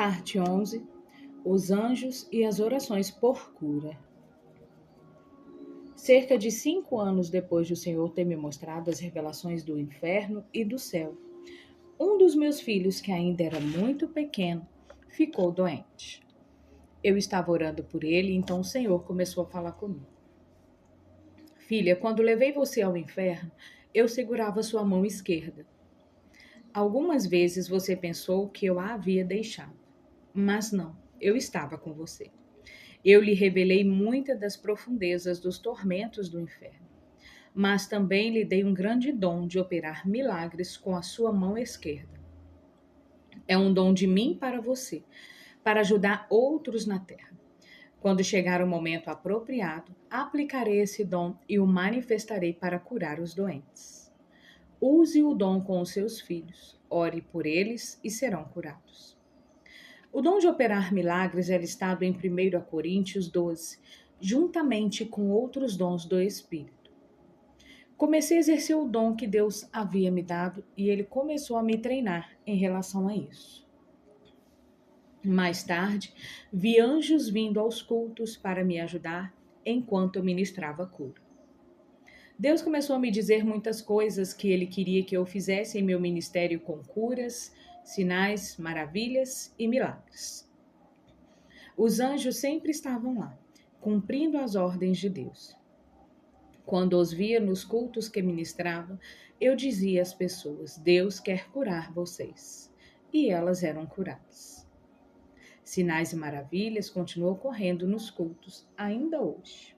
Parte 11. Os anjos e as orações por cura. Cerca de 5 anos depois de o Senhor ter me mostrado as revelações do inferno e do céu, um dos meus filhos, que ainda era muito pequeno, ficou doente. Eu estava orando por ele, então o Senhor começou a falar comigo. Filha, quando levei você ao inferno, eu segurava sua mão esquerda. Algumas vezes você pensou que eu a havia deixado, mas não, eu estava com você. Eu lhe revelei muitas das profundezas dos tormentos do inferno, mas também lhe dei um grande dom de operar milagres com a sua mão esquerda. É um dom de mim para você, para ajudar outros na terra. Quando chegar o momento apropriado, aplicarei esse dom e o manifestarei para curar os doentes. Use o dom com os seus filhos, ore por eles e serão curados. O dom de operar milagres é listado em 1 Coríntios 12, juntamente com outros dons do Espírito. Comecei a exercer o dom que Deus havia me dado e ele começou a me treinar em relação a isso. Mais tarde, vi anjos vindo aos cultos para me ajudar enquanto eu ministrava a cura. Deus começou a me dizer muitas coisas que ele queria que eu fizesse em meu ministério com curas, sinais, maravilhas e milagres. Os anjos sempre estavam lá, cumprindo as ordens de Deus. Quando os via nos cultos que ministrava, eu dizia às pessoas: Deus quer curar vocês. E elas eram curadas. Sinais e maravilhas continuam ocorrendo nos cultos ainda hoje.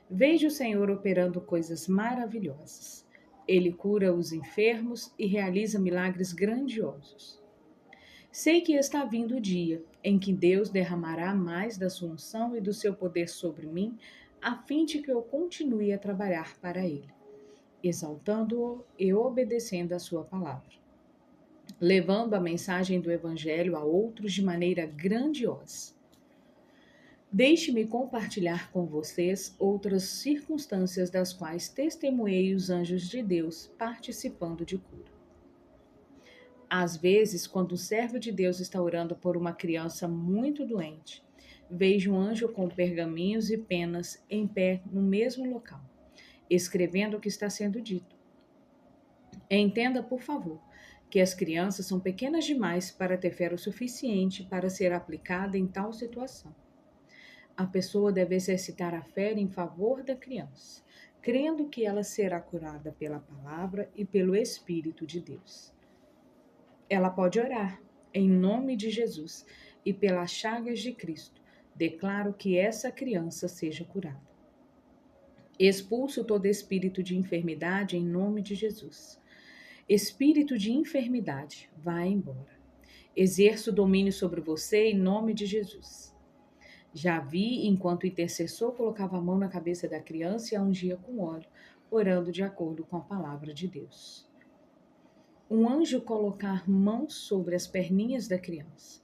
Vejo o Senhor operando coisas maravilhosas. Ele cura os enfermos e realiza milagres grandiosos. Sei que está vindo o dia em que Deus derramará mais da sua unção e do seu poder sobre mim, a fim de que eu continue a trabalhar para Ele, exaltando-o e obedecendo a sua palavra, levando a mensagem do Evangelho a outros de maneira grandiosa. Deixe-me compartilhar com vocês outras circunstâncias das quais testemunhei os anjos de Deus participando de cura. Às vezes, quando um servo de Deus está orando por uma criança muito doente, vejo um anjo com pergaminhos e penas em pé no mesmo local, escrevendo o que está sendo dito. Entenda, por favor, que as crianças são pequenas demais para ter fé o suficiente para ser aplicada em tal situação. A pessoa deve exercitar a fé em favor da criança, crendo que ela será curada pela palavra e pelo Espírito de Deus. Ela pode orar, em nome de Jesus, e pelas chagas de Cristo, declaro que essa criança seja curada. Expulso todo espírito de enfermidade em nome de Jesus. Espírito de enfermidade, vá embora. Exerço domínio sobre você em nome de Jesus. Já vi enquanto o intercessor colocava a mão na cabeça da criança e a ungia com óleo, orando de acordo com a palavra de Deus. Um anjo colocar mãos sobre as perninhas da criança.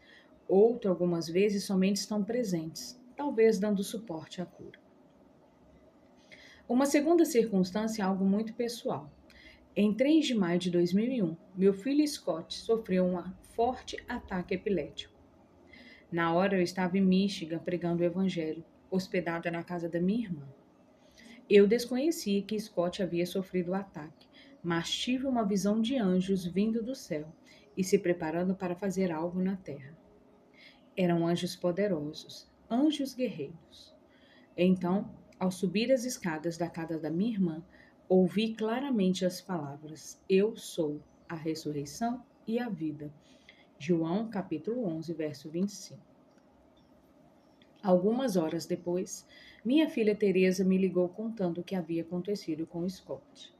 Outro, algumas vezes, somente estão presentes, talvez dando suporte à cura. Uma segunda circunstância é algo muito pessoal. Em 3 de maio de 2001, meu filho Scott sofreu um forte ataque epilético. Na hora eu estava em Michigan pregando o evangelho, hospedada na casa da minha irmã. Eu desconhecia que Scott havia sofrido o ataque, mas tive uma visão de anjos vindo do céu e se preparando para fazer algo na terra. Eram anjos poderosos, anjos guerreiros. Então, ao subir as escadas da casa da minha irmã, ouvi claramente as palavras: Eu sou a ressurreição e a vida. João capítulo 11, verso 25. Algumas horas depois, minha filha Teresa me ligou contando o que havia acontecido com Scott.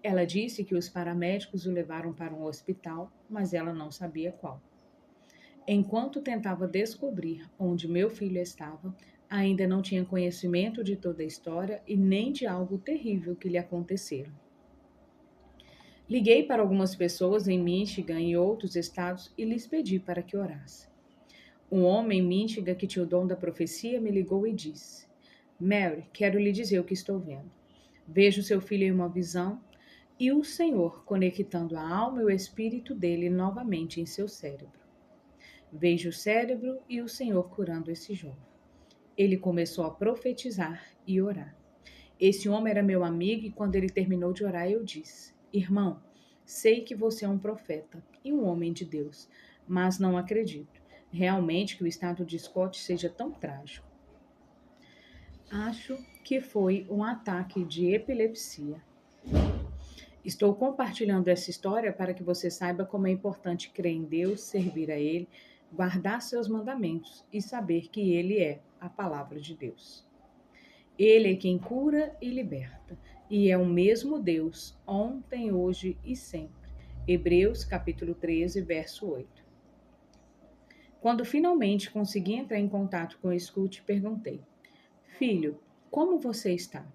Ela disse que os paramédicos o levaram para um hospital, mas ela não sabia qual. Enquanto tentava descobrir onde meu filho estava, ainda não tinha conhecimento de toda a história e nem de algo terrível que lhe acontecera. Liguei para algumas pessoas em Michigan e outros estados e lhes pedi para que orassem. Um homem em Michigan que tinha o dom da profecia me ligou e disse: Mary, quero lhe dizer o que estou vendo. Vejo seu filho em uma visão e o Senhor conectando a alma e o espírito dele novamente em seu cérebro. Vejo o cérebro e o Senhor curando esse jovem. Ele começou a profetizar e orar. Esse homem era meu amigo e quando ele terminou de orar, eu disse: Irmão, sei que você é um profeta e um homem de Deus, mas não acredito realmente que o estado de Scott seja tão trágico. Acho que foi um ataque de epilepsia. Estou compartilhando essa história para que você saiba como é importante crer em Deus, servir a Ele, guardar seus mandamentos e saber que Ele é a palavra de Deus. Ele é quem cura e liberta, e é o mesmo Deus, ontem, hoje e sempre. Hebreus capítulo 13, verso 8. Quando finalmente consegui entrar em contato com o Scott, perguntei: Filho, como você está?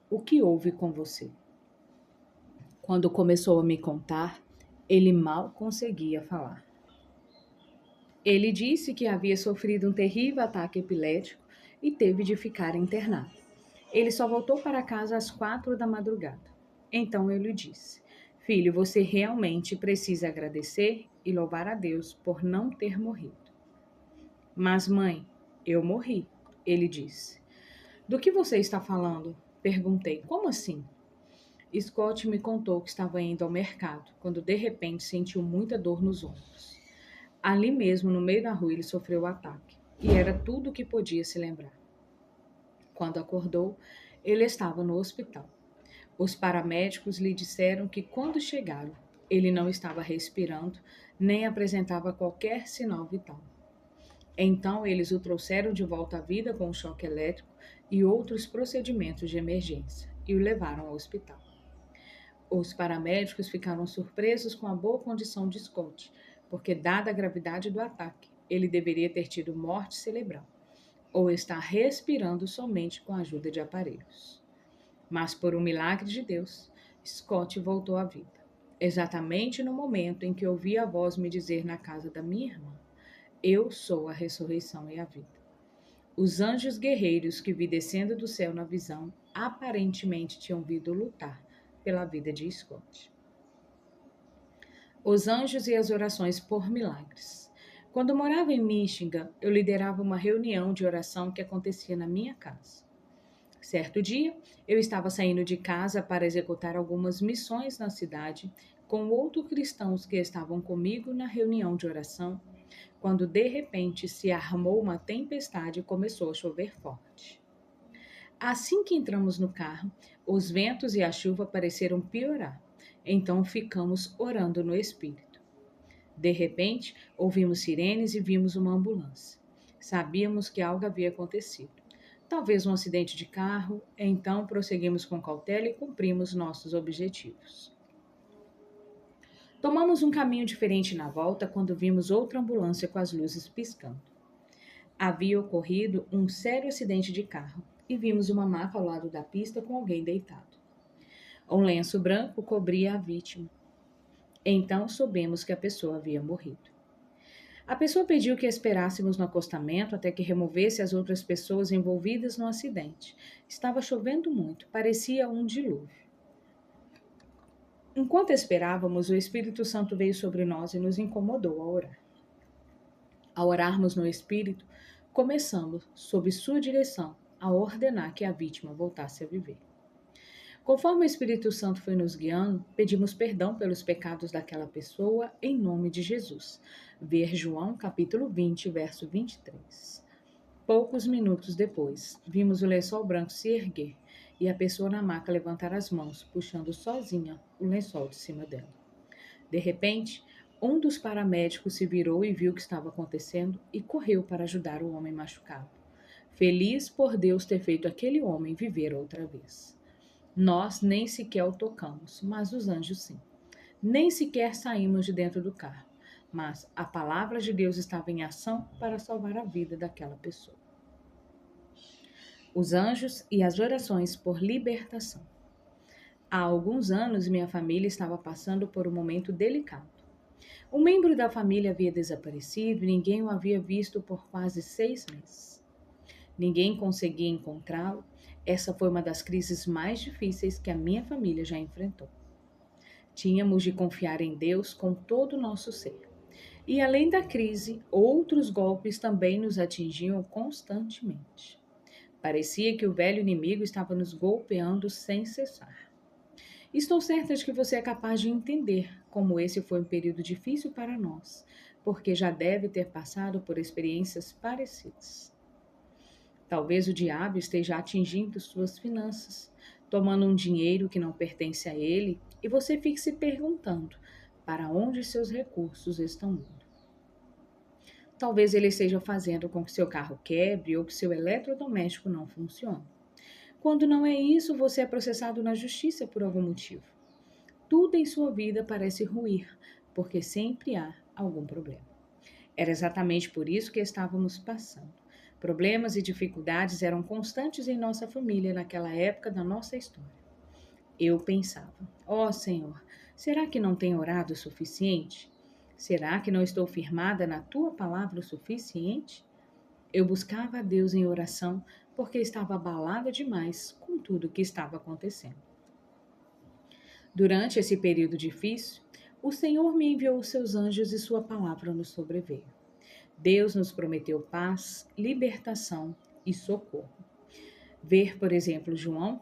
O que houve com você? Quando começou a me contar, ele mal conseguia falar. Ele disse que havia sofrido um terrível ataque epilético e teve de ficar internado. Ele só voltou para casa às 4 da madrugada. Então eu lhe disse: Filho, você realmente precisa agradecer e louvar a Deus por não ter morrido. Mas, mãe, eu morri, ele disse. Do que você está falando? Perguntei. Como assim? Scott me contou que estava indo ao mercado, quando de repente sentiu muita dor nos ombros. Ali mesmo, no meio da rua, ele sofreu o ataque, e era tudo o que podia se lembrar. Quando acordou, ele estava no hospital. Os paramédicos lhe disseram que quando chegaram, ele não estava respirando, nem apresentava qualquer sinal vital. Então, eles o trouxeram de volta à vida com um choque elétrico e outros procedimentos de emergência, e o levaram ao hospital. Os paramédicos ficaram surpresos com a boa condição de Scott, porque, dada a gravidade do ataque, ele deveria ter tido morte cerebral, ou estar respirando somente com a ajuda de aparelhos. Mas, por um milagre de Deus, Scott voltou à vida, exatamente no momento em que ouvi a voz me dizer na casa da minha irmã: Eu sou a ressurreição e a vida. Os anjos guerreiros que vi descendo do céu na visão aparentemente tinham vindo lutar pela vida de Scott. Os anjos e as orações por milagres. Quando morava em Michigan, eu liderava uma reunião de oração que acontecia na minha casa. Certo dia, eu estava saindo de casa para executar algumas missões na cidade com outros cristãos que estavam comigo na reunião de oração, quando de repente se armou uma tempestade e começou a chover forte. Assim que entramos no carro, os ventos e a chuva pareceram piorar. Então ficamos orando no Espírito. De repente, ouvimos sirenes e vimos uma ambulância. Sabíamos que algo havia acontecido. Talvez um acidente de carro, então prosseguimos com cautela e cumprimos nossos objetivos. Tomamos um caminho diferente na volta quando vimos outra ambulância com as luzes piscando. Havia ocorrido um sério acidente de carro e vimos uma maca ao lado da pista com alguém deitado. Um lenço branco cobria a vítima. Então soubemos que a pessoa havia morrido. A pessoa pediu que esperássemos no acostamento até que removesse as outras pessoas envolvidas no acidente. Estava chovendo muito, parecia um dilúvio. Enquanto esperávamos, o Espírito Santo veio sobre nós e nos incomodou a orar. Ao orarmos no Espírito, começamos, sob sua direção, a ordenar que a vítima voltasse a viver. Conforme o Espírito Santo foi nos guiando, pedimos perdão pelos pecados daquela pessoa em nome de Jesus. Ver João capítulo 20, verso 23. Poucos minutos depois, vimos o lençol branco se erguer e a pessoa na maca levantar as mãos, puxando sozinha o lençol de cima dela. De repente, um dos paramédicos se virou e viu o que estava acontecendo e correu para ajudar o homem machucado. Feliz por Deus ter feito aquele homem viver outra vez. Nós nem sequer o tocamos, mas os anjos sim. Nem sequer saímos de dentro do carro, mas a palavra de Deus estava em ação para salvar a vida daquela pessoa. Os anjos e as orações por libertação. Há alguns anos, minha família estava passando por um momento delicado. Um membro da família havia desaparecido e ninguém o havia visto por quase 6 meses. Ninguém conseguia encontrá-lo. Essa foi uma das crises mais difíceis que a minha família já enfrentou. Tínhamos de confiar em Deus com todo o nosso ser. E além da crise, outros golpes também nos atingiam constantemente. Parecia que o velho inimigo estava nos golpeando sem cessar. Estou certa de que você é capaz de entender como esse foi um período difícil para nós, porque já deve ter passado por experiências parecidas. Talvez o diabo esteja atingindo suas finanças, tomando um dinheiro que não pertence a ele, e você fique se perguntando para onde seus recursos estão indo. Talvez ele esteja fazendo com que seu carro quebre ou que seu eletrodoméstico não funcione. Quando não é isso, você é processado na justiça por algum motivo. Tudo em sua vida parece ruir, porque sempre há algum problema. Era exatamente por isso que estávamos passando. Problemas e dificuldades eram constantes em nossa família naquela época da nossa história. Eu pensava: ó Senhor, será que não tenho orado o suficiente? Será que não estou firmada na tua palavra o suficiente? Eu buscava a Deus em oração porque estava abalada demais com tudo o que estava acontecendo. Durante esse período difícil, o Senhor me enviou os seus anjos e sua palavra nos sobreveio. Deus nos prometeu paz, libertação e socorro. Ver, por exemplo, João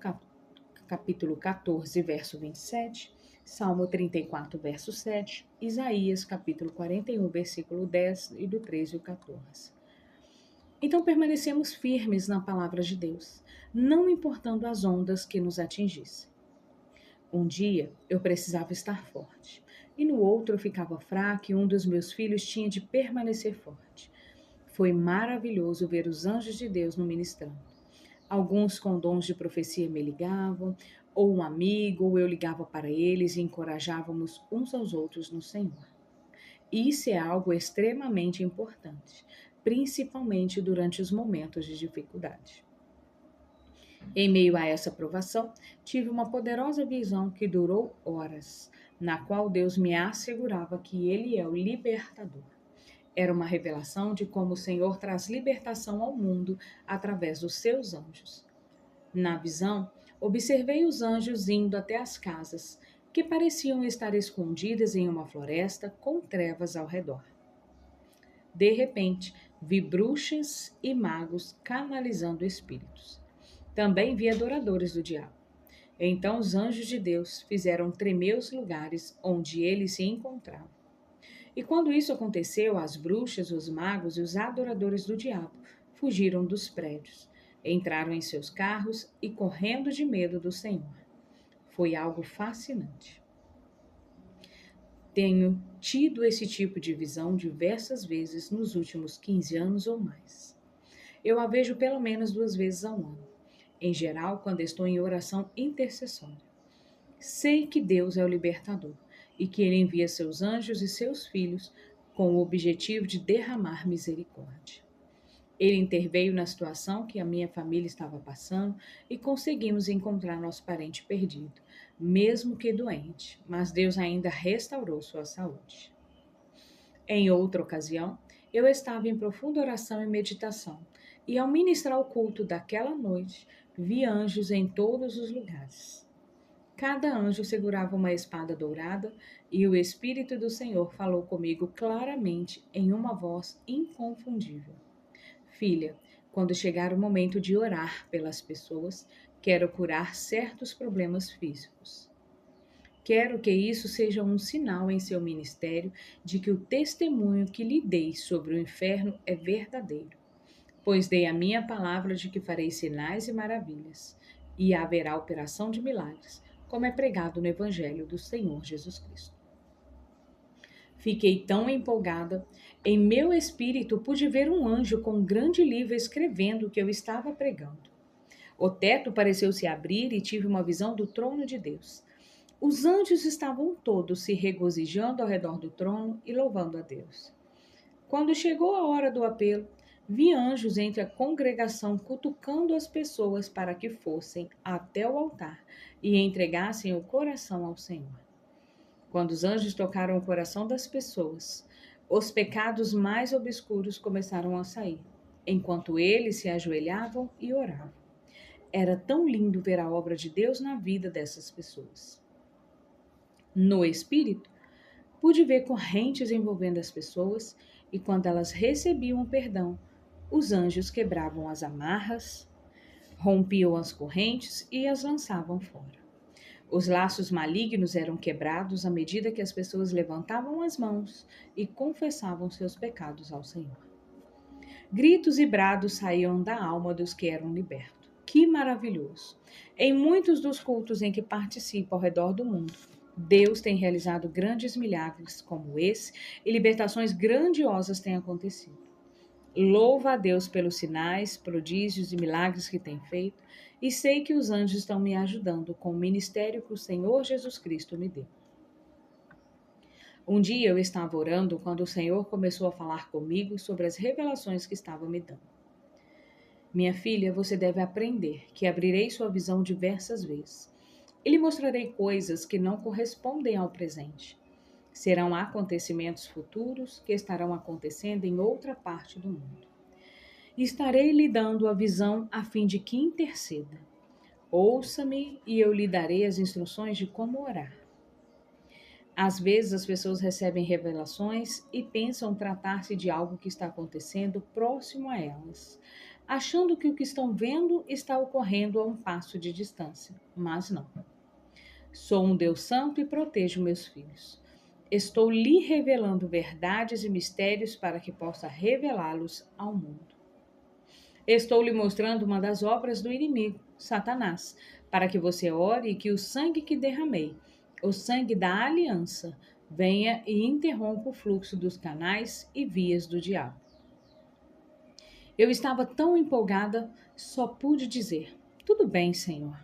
capítulo 14, verso 27, Salmo 34, verso 7, Isaías capítulo 41, versículo 10 e do 13 ao 14. Então permanecemos firmes na palavra de Deus, não importando as ondas que nos atingissem. Um dia eu precisava estar forte, e no outro eu ficava fraca e um dos meus filhos tinha de permanecer forte. Foi maravilhoso ver os anjos de Deus no ministrando. Alguns com dons de profecia me ligavam, ou um amigo, ou eu ligava para eles e encorajávamos uns aos outros no Senhor. Isso é algo extremamente importante, principalmente durante os momentos de dificuldade. Em meio a essa provação, tive uma poderosa visão que durou horas, na qual Deus me assegurava que Ele é o libertador. Era uma revelação de como o Senhor traz libertação ao mundo através dos seus anjos. Na visão, observei os anjos indo até as casas, que pareciam estar escondidas em uma floresta com trevas ao redor. De repente, vi bruxas e magos canalizando espíritos. Também vi adoradores do diabo. Então os anjos de Deus fizeram tremer os lugares onde ele se encontrava. E quando isso aconteceu, as bruxas, os magos e os adoradores do diabo fugiram dos prédios, entraram em seus carros e correndo de medo do Senhor. Foi algo fascinante. Tenho tido esse tipo de visão diversas vezes nos últimos 15 anos ou mais. Eu a vejo pelo menos 2 vezes ao ano, em geral quando estou em oração intercessória. Sei que Deus é o libertador e que Ele envia seus anjos e seus filhos com o objetivo de derramar misericórdia. Ele interveio na situação que a minha família estava passando e conseguimos encontrar nosso parente perdido, mesmo que doente, mas Deus ainda restaurou sua saúde. Em outra ocasião, eu estava em profunda oração e meditação, e ao ministrar o culto daquela noite, vi anjos em todos os lugares. Cada anjo segurava uma espada dourada, e o Espírito do Senhor falou comigo claramente em uma voz inconfundível. Filha, quando chegar o momento de orar pelas pessoas, quero curar certos problemas físicos. Quero que isso seja um sinal em seu ministério de que o testemunho que lhe dei sobre o inferno é verdadeiro, pois dei a minha palavra de que farei sinais e maravilhas, e haverá operação de milagres, como é pregado no Evangelho do Senhor Jesus Cristo. Fiquei tão empolgada. Em meu espírito pude ver um anjo com um grande livro escrevendo o que eu estava pregando. O teto pareceu se abrir e tive uma visão do trono de Deus. Os anjos estavam todos se regozijando ao redor do trono e louvando a Deus. Quando chegou a hora do apelo, vi anjos entre a congregação cutucando as pessoas para que fossem até o altar e entregassem o coração ao Senhor. Quando os anjos tocaram o coração das pessoas, os pecados mais obscuros começaram a sair, enquanto eles se ajoelhavam e oravam. Era tão lindo ver a obra de Deus na vida dessas pessoas. No espírito, Pude ver correntes envolvendo as pessoas e quando elas recebiam o perdão, os anjos quebravam as amarras, rompiam as correntes e as lançavam fora. Os laços malignos eram quebrados à medida que as pessoas levantavam as mãos e confessavam seus pecados ao Senhor. Gritos e brados saíam da alma dos que eram libertos. Que maravilhoso! Em muitos dos cultos em que participo ao redor do mundo, Deus tem realizado grandes milagres como esse e libertações grandiosas têm acontecido. Louvo a Deus pelos sinais, prodígios e milagres que tem feito e sei que os anjos estão me ajudando com o ministério que o Senhor Jesus Cristo me deu. Um dia eu estava orando quando o Senhor começou a falar comigo sobre as revelações que estava me dando. Minha filha, você deve aprender que abrirei sua visão diversas vezes. E lhe mostrarei coisas que não correspondem ao presente. Serão acontecimentos futuros que estarão acontecendo em outra parte do mundo. Estarei lhe dando a visão a fim de que interceda. Ouça-me e eu lhe darei as instruções de como orar. Às vezes as pessoas recebem revelações e pensam tratar-se de algo que está acontecendo próximo a elas, achando que o que estão vendo está ocorrendo a um passo de distância, mas não. Sou um Deus santo e protejo meus filhos. Estou lhe revelando verdades e mistérios para que possa revelá-los ao mundo. Estou lhe mostrando uma das obras do inimigo, Satanás, para que você ore e que o sangue que derramei, o sangue da aliança, venha e interrompa o fluxo dos canais e vias do diabo. Eu estava tão empolgada, só pude dizer: tudo bem, Senhor.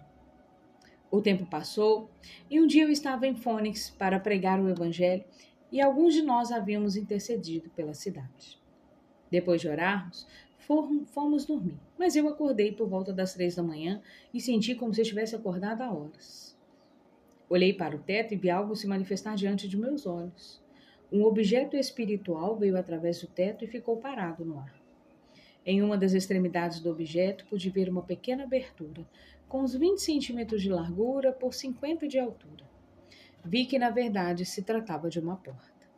O tempo passou e um dia eu estava em Fônix para pregar o evangelho e alguns de nós havíamos intercedido pela cidade. Depois de orarmos, fomos dormir, mas eu acordei por volta das 3 da manhã e senti como se eu tivesse acordado há horas. Olhei para o teto e vi algo se manifestar diante de meus olhos. Um objeto espiritual veio através do teto e ficou parado no ar. Em uma das extremidades do objeto pude ver uma pequena abertura, com uns 20 centímetros de largura por 50 de altura. Vi que, na verdade, se tratava de uma porta.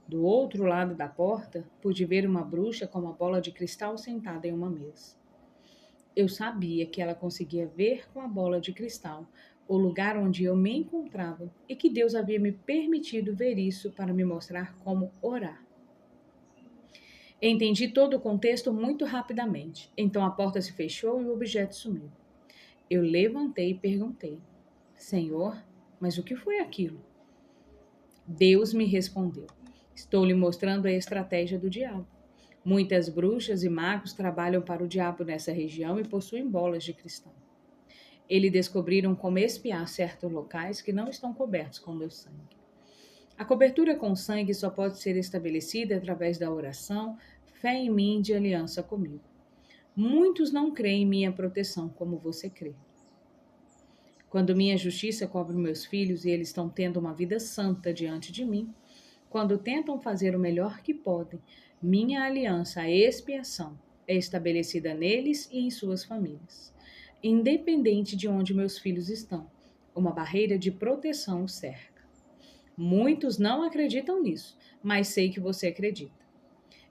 Do outro lado da porta, pude ver uma bruxa com uma bola de cristal sentada em uma mesa. Eu sabia que ela conseguia ver com a bola de cristal o lugar onde eu me encontrava e que Deus havia me permitido ver isso para me mostrar como orar. Entendi todo o contexto muito rapidamente. Então a porta se fechou e o objeto sumiu. Eu levantei e perguntei: Senhor, mas o que foi aquilo? Deus me respondeu: estou lhe mostrando a estratégia do diabo. Muitas bruxas e magos trabalham para o diabo nessa região e possuem bolas de cristal. Eles descobriram como espiar certos locais que não estão cobertos com meu sangue. A cobertura com sangue só pode ser estabelecida através da oração, fé em mim e de aliança comigo. Muitos não creem em minha proteção como você crê. Quando minha justiça cobre meus filhos e eles estão tendo uma vida santa diante de mim, quando tentam fazer o melhor que podem, minha aliança, a expiação, é estabelecida neles e em suas famílias. Independente de onde meus filhos estão, uma barreira de proteção os cerca. Muitos não acreditam nisso, mas sei que você acredita.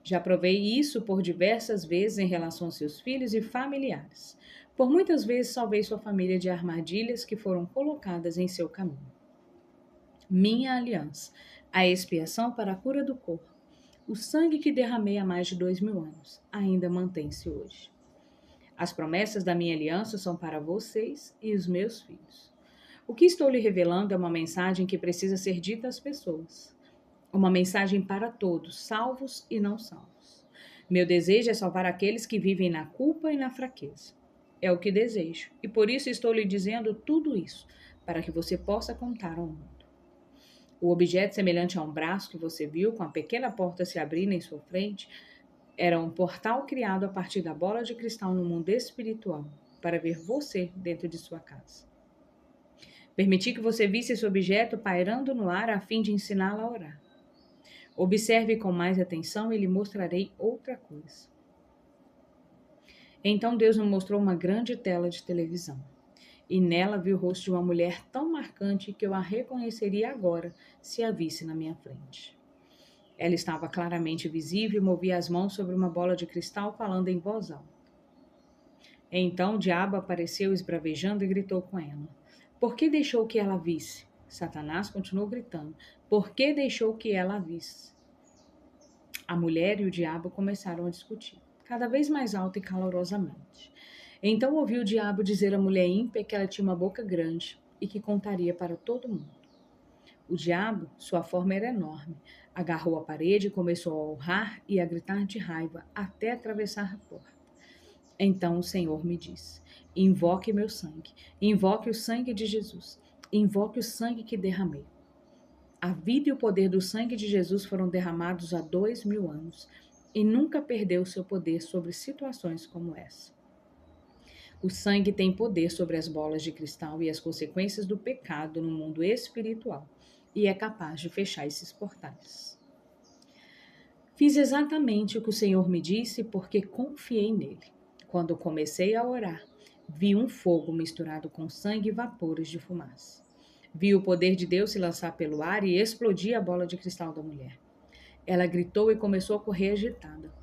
Já provei isso por diversas vezes em relação aos seus filhos e familiares. Por muitas vezes salvei sua família de armadilhas que foram colocadas em seu caminho. Minha aliança, a expiação para a cura do corpo, o sangue que derramei há mais de 2000 anos, ainda mantém-se hoje. As promessas da minha aliança são para vocês e os meus filhos. O que estou lhe revelando é uma mensagem que precisa ser dita às pessoas. Uma mensagem para todos, salvos e não salvos. Meu desejo é salvar aqueles que vivem na culpa e na fraqueza. É o que desejo, e por isso estou lhe dizendo tudo isso, para que você possa contar ao mundo. O objeto semelhante a um braço que você viu, com a pequena porta se abrindo em sua frente, era um portal criado a partir da bola de cristal no mundo espiritual, para ver você dentro de sua casa. Permiti que você visse esse objeto pairando no ar a fim de ensiná-la a orar. Observe com mais atenção e lhe mostrarei outra coisa. Então Deus me mostrou uma grande tela de televisão. e nela vi o rosto de uma mulher tão marcante que eu a reconheceria agora se a visse na minha frente. Ela estava claramente visível e movia as mãos sobre uma bola de cristal, falando em voz alta. Então o diabo apareceu esbravejando e gritou com ela. Por que deixou que ela visse? Satanás continuou gritando. Por que deixou que ela a visse? A mulher e o diabo começaram a discutir, cada vez mais alto e calorosamente. Então ouviu o diabo dizer à mulher ímpia que ela tinha uma boca grande e que contaria para todo mundo. O diabo, sua forma era enorme, agarrou a parede e começou a urrar e a gritar de raiva até atravessar a porta. Então o Senhor me disse: invoque meu sangue, invoque o sangue de Jesus, invoque o sangue que derramei. A vida e o poder do sangue de Jesus foram derramados há 2000 anos e nunca perdeu seu poder sobre situações como essa. O sangue tem poder sobre as bolas de cristal e as consequências do pecado no mundo espiritual e é capaz de fechar esses portais. Fiz exatamente o que o Senhor me disse porque confiei nele. Quando comecei a orar, vi um fogo misturado com sangue e vapores de fumaça. Vi o poder de Deus se lançar pelo ar e explodir a bola de cristal da mulher. Ela gritou e começou a correr agitada.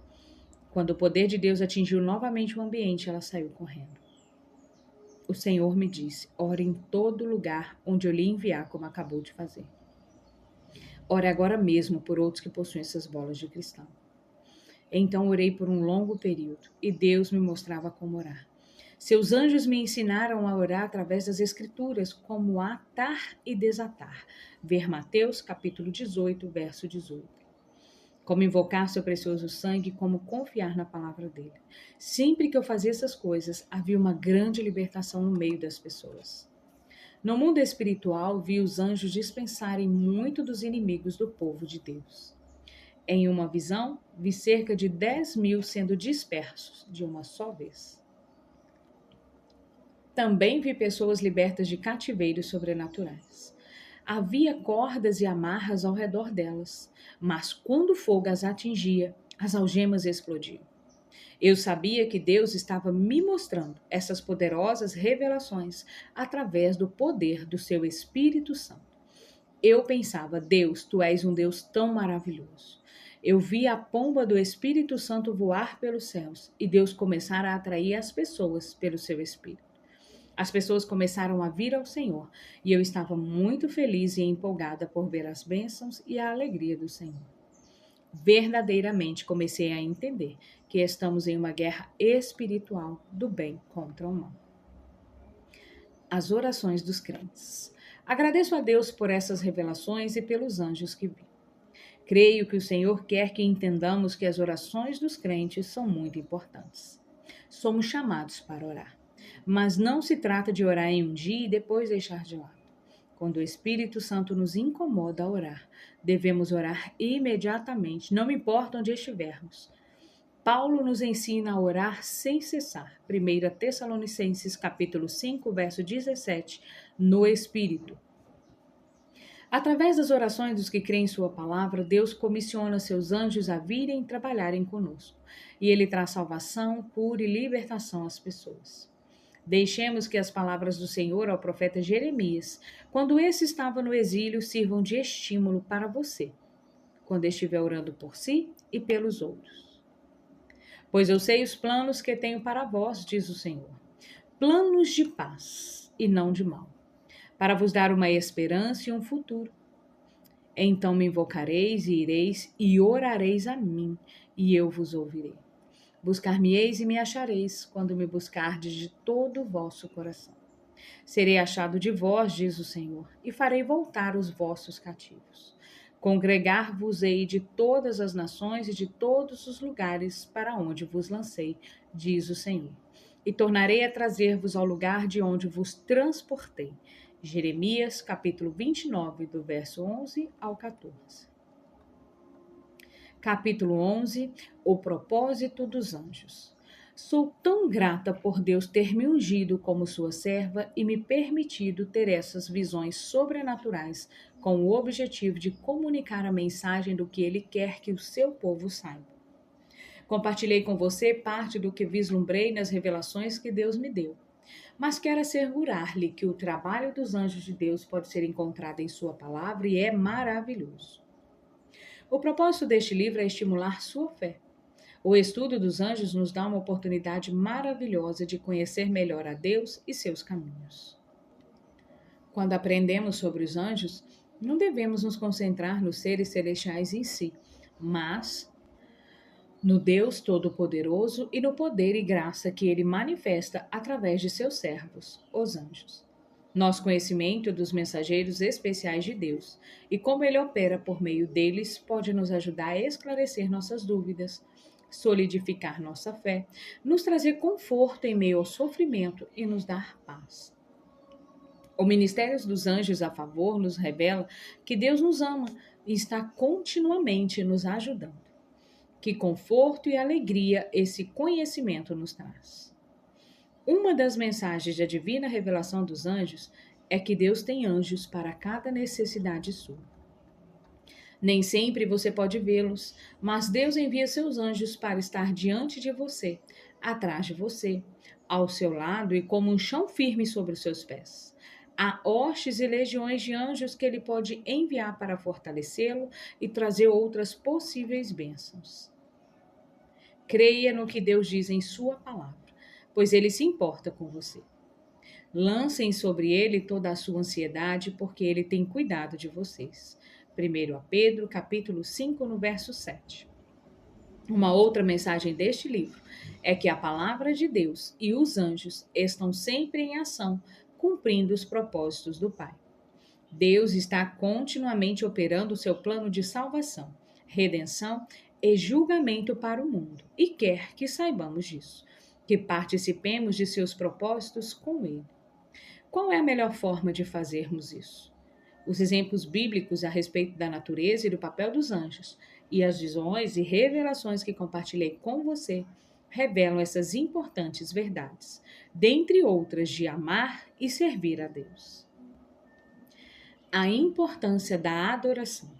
Quando o poder de Deus atingiu novamente o ambiente, ela saiu correndo. O Senhor me disse: ore em todo lugar onde eu lhe enviar, como acabou de fazer. Ore agora mesmo por outros que possuem essas bolas de cristal. Então orei por um longo período e Deus me mostrava como orar. Seus anjos me ensinaram a orar através das escrituras, como atar e desatar. Ver Mateus capítulo 18, verso 18. Como invocar seu precioso sangue, como confiar na palavra dele. Sempre que eu fazia essas coisas, havia uma grande libertação no meio das pessoas. No mundo espiritual, vi os anjos dispensarem muito dos inimigos do povo de Deus. Em uma visão, vi cerca de 10.000 sendo dispersos de uma só vez. Também vi pessoas libertas de cativeiros sobrenaturais. Havia cordas e amarras ao redor delas, mas quando o fogo as atingia, as algemas explodiam. Eu sabia que Deus estava me mostrando essas poderosas revelações através do poder do seu Espírito Santo. Eu pensava: Deus, tu és um Deus tão maravilhoso. Eu vi a pomba do Espírito Santo voar pelos céus e Deus começar a atrair as pessoas pelo seu Espírito. As pessoas começaram a vir ao Senhor e eu estava muito feliz e empolgada por ver as bênçãos e a alegria do Senhor. Verdadeiramente comecei a entender que estamos em uma guerra espiritual do bem contra o mal. As orações dos crentes. Agradeço a Deus por essas revelações e pelos anjos que vi. Creio que o Senhor quer que entendamos que as orações dos crentes são muito importantes. Somos chamados para orar. Mas não se trata de orar em um dia e depois deixar de lado. Quando o Espírito Santo nos incomoda a orar, devemos orar imediatamente, não importa onde estivermos. Paulo nos ensina a orar sem cessar. 1 Tessalonicenses capítulo 5, verso 17, no Espírito. Através das orações dos que creem em sua palavra, Deus comissiona seus anjos a virem e trabalharem conosco. E ele traz salvação, cura e libertação às pessoas. Deixemos que as palavras do Senhor ao profeta Jeremias, quando esse estava no exílio, sirvam de estímulo para você, quando estiver orando por si e pelos outros. Pois eu sei os planos que tenho para vós, diz o Senhor, planos de paz e não de mal, para vos dar uma esperança e um futuro. Então me invocareis e ireis e orareis a mim, e eu vos ouvirei. Buscar-me-eis e me achareis, quando me buscardes de todo o vosso coração. Serei achado de vós, diz o Senhor, e farei voltar os vossos cativos. Congregar-vos-ei de todas as nações e de todos os lugares para onde vos lancei, diz o Senhor. E tornarei a trazer-vos ao lugar de onde vos transportei. Jeremias, capítulo 29, do verso 11 ao 14. Capítulo 11, o propósito dos anjos. Sou tão grata por Deus ter me ungido como sua serva e me permitido ter essas visões sobrenaturais com o objetivo de comunicar a mensagem do que Ele quer que o seu povo saiba. Compartilhei com você parte do que vislumbrei nas revelações que Deus me deu. Mas quero assegurar-lhe que o trabalho dos anjos de Deus pode ser encontrado em sua palavra e é maravilhoso. O propósito deste livro é estimular sua fé. O estudo dos anjos nos dá uma oportunidade maravilhosa de conhecer melhor a Deus e seus caminhos. Quando aprendemos sobre os anjos, não devemos nos concentrar nos seres celestiais em si, mas no Deus Todo-Poderoso e no poder e graça que ele manifesta através de seus servos, os anjos. Nosso conhecimento dos mensageiros especiais de Deus e como ele opera por meio deles pode nos ajudar a esclarecer nossas dúvidas, solidificar nossa fé, nos trazer conforto em meio ao sofrimento e nos dar paz. O ministério dos anjos a favor nos revela que Deus nos ama e está continuamente nos ajudando. Que conforto e alegria esse conhecimento nos traz. Uma das mensagens da divina revelação dos anjos é que Deus tem anjos para cada necessidade sua. Nem sempre você pode vê-los, mas Deus envia seus anjos para estar diante de você, atrás de você, ao seu lado e como um chão firme sobre os seus pés. Há hostes e legiões de anjos que ele pode enviar para fortalecê-lo e trazer outras possíveis bênçãos. Creia no que Deus diz em sua palavra, pois ele se importa com você. Lancem sobre ele toda a sua ansiedade, porque ele tem cuidado de vocês. 1 Pedro, capítulo 5, no verso 7. Uma outra mensagem deste livro é que a palavra de Deus e os anjos estão sempre em ação, cumprindo os propósitos do Pai. Deus está continuamente operando o seu plano de salvação, redenção e julgamento para o mundo e quer que saibamos disso, que participemos de seus propósitos com Ele. Qual é a melhor forma de fazermos isso? Os exemplos bíblicos a respeito da natureza e do papel dos anjos e as visões e revelações que compartilhei com você revelam essas importantes verdades, dentre outras de amar e servir a Deus. A importância da adoração.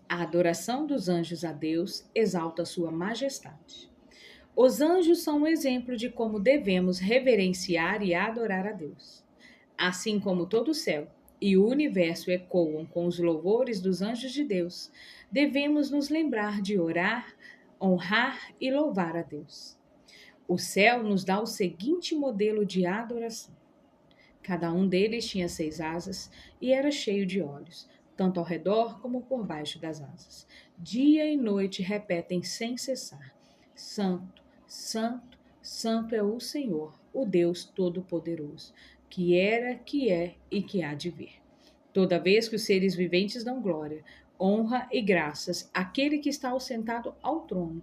A adoração dos anjos a Deus exalta sua majestade. Os anjos são um exemplo de como devemos reverenciar e adorar a Deus. Assim como todo o céu e o universo ecoam com os louvores dos anjos de Deus, devemos nos lembrar de orar, honrar e louvar a Deus. O céu nos dá o seguinte modelo de adoração. Cada um deles tinha 6 asas e era cheio de olhos, tanto ao redor como por baixo das asas. Dia e noite repetem sem cessar: Santo, Santo, Santo é o Senhor, o Deus Todo-Poderoso, que era, que é e que há de vir. Toda vez que os seres viventes dão glória, honra e graças àquele que está sentado ao trono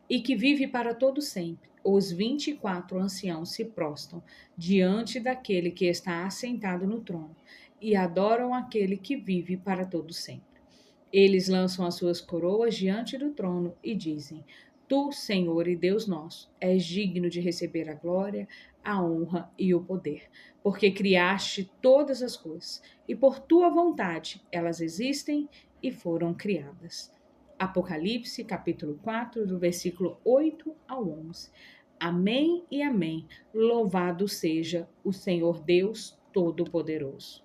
e que vive para todo sempre, os 24 anciãos se prostram diante daquele que está assentado no trono e adoram aquele que vive para todo sempre. Eles lançam as suas coroas diante do trono e dizem: Tu, Senhor e Deus nosso, és digno de receber a glória, a honra e o poder, porque criaste todas as coisas, e por tua vontade elas existem e foram criadas. Apocalipse, capítulo 4, do versículo 8 ao 11. Amém e amém. Louvado seja o Senhor Deus Todo-Poderoso.